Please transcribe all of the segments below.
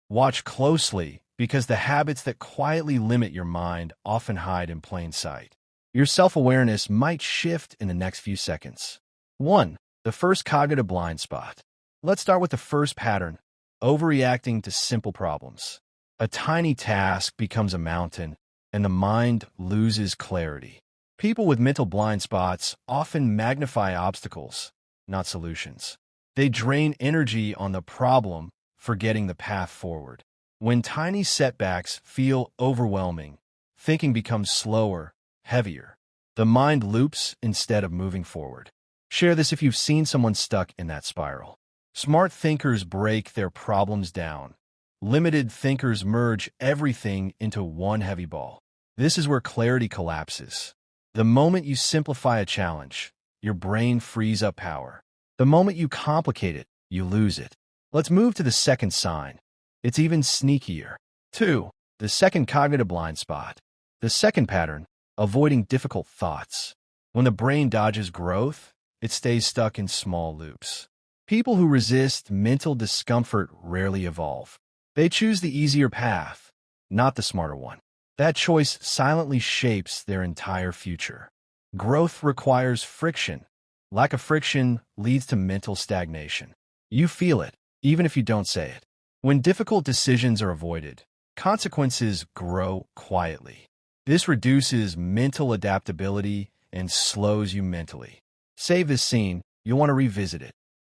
Watch closely because the habits that quietly limit your mind often hide in plain sight. Your self-awareness might shift in the next few seconds. 1. The first cognitive blind spot. Let's start with the first pattern, overreacting to simple problems. A tiny task becomes a mountain, and the mind loses clarity. People with mental blind spots often magnify obstacles, not solutions. They drain energy on the problem, forgetting the path forward. When tiny setbacks feel overwhelming, thinking becomes slower, heavier. The mind loops instead of moving forward. Share this if you've seen someone stuck in that spiral. Smart thinkers break their problems down. Limited thinkers merge everything into one heavy ball. This is where clarity collapses. The moment you simplify a challenge, your brain frees up power. The moment you complicate it, you lose it. Let's move to the second sign. It's even sneakier. 2. The second cognitive blind spot. The second pattern, avoiding difficult thoughts. When the brain dodges growth, it stays stuck in small loops. People who resist mental discomfort rarely evolve. They choose the easier path, not the smarter one. That choice silently shapes their entire future. Growth requires friction. Lack of friction leads to mental stagnation. You feel it, even if you don't say it. When difficult decisions are avoided, consequences grow quietly. This reduces mental adaptability and slows you mentally. Save this scene, you'll want to revisit it.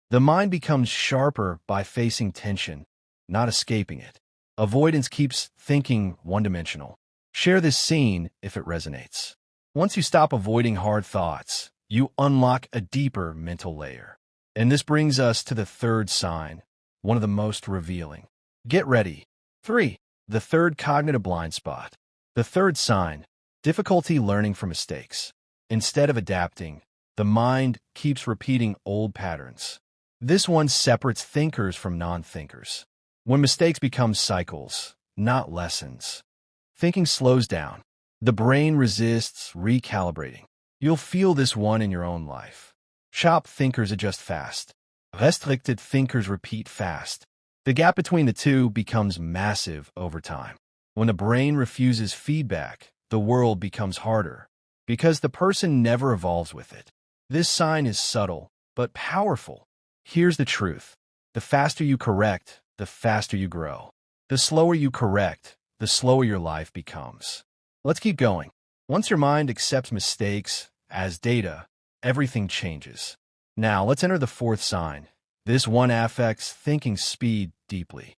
The mind becomes sharper by facing tension, not escaping it. Avoidance keeps thinking one-dimensional. Share this scene if it resonates. Once you stop avoiding hard thoughts, you unlock a deeper mental layer. And this brings us to the third sign, one of the most revealing. Get ready. 3. The third cognitive blind spot. The third sign, difficulty learning from mistakes. Instead of adapting, the mind keeps repeating old patterns. This one separates thinkers from non-thinkers. When mistakes become cycles, not lessons, thinking slows down. The brain resists recalibrating. You'll feel this one in your own life. Sharp thinkers adjust fast. Restricted thinkers repeat fast. The gap between the two becomes massive over time. When the brain refuses feedback, the world becomes harder, because the person never evolves with it. This sign is subtle, but powerful. Here's the truth. The faster you correct, the faster you grow. The slower you correct, the slower your life becomes. Let's keep going. Once your mind accepts mistakes as data, everything changes. Now, let's enter the fourth sign. This one affects thinking speed deeply.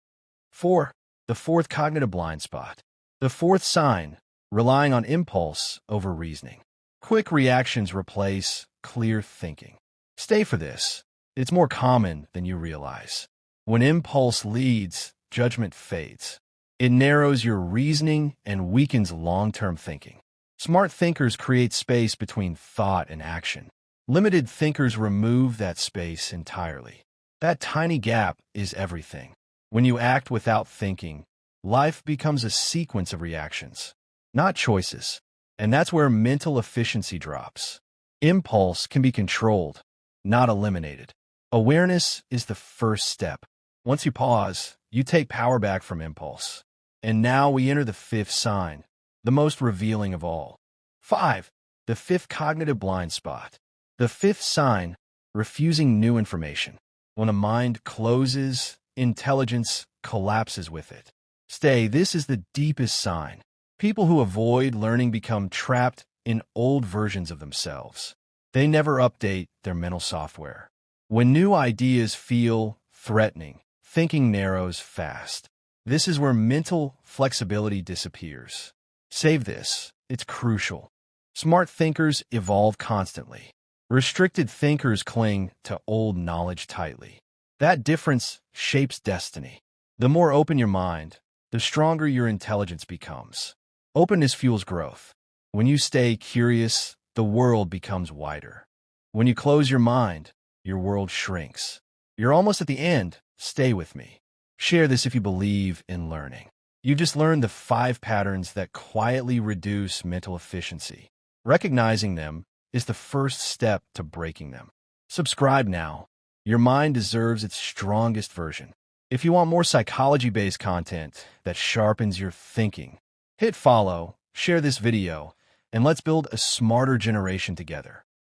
4. The fourth cognitive blind spot. The fourth sign, relying on impulse over reasoning. Quick reactions replace clear thinking. Stay for this. It's more common than you realize. When impulse leads, judgment fades. It narrows your reasoning and weakens long-term thinking. Smart thinkers create space between thought and action. Limited thinkers remove that space entirely. That tiny gap is everything. When you act without thinking, life becomes a sequence of reactions, not choices. And that's where mental efficiency drops. Impulse can be controlled, not eliminated. Awareness is the first step. Once you pause, you take power back from impulse. And now we enter the fifth sign, the most revealing of all. 5. The fifth cognitive blind spot. The fifth sign, refusing new information. When a mind closes, intelligence collapses with it. Stay, this is the deepest sign. People who avoid learning become trapped in old versions of themselves. They never update their mental software. When new ideas feel threatening, thinking narrows fast. This is where mental flexibility disappears. Save this. It's crucial. Smart thinkers evolve constantly. Restricted thinkers cling to old knowledge tightly. That difference shapes destiny. The more open your mind, the stronger your intelligence becomes. Openness fuels growth. When you stay curious, the world becomes wider. When you close your mind, your world shrinks. You're almost at the end. Stay with me. Share this if you believe in learning. You just learned the 5 patterns that quietly reduce mental efficiency. Recognizing them is the first step to breaking them. Subscribe now. Your mind deserves its strongest version. If you want more psychology-based content that sharpens your thinking, hit follow, share this video, and let's build a smarter generation together.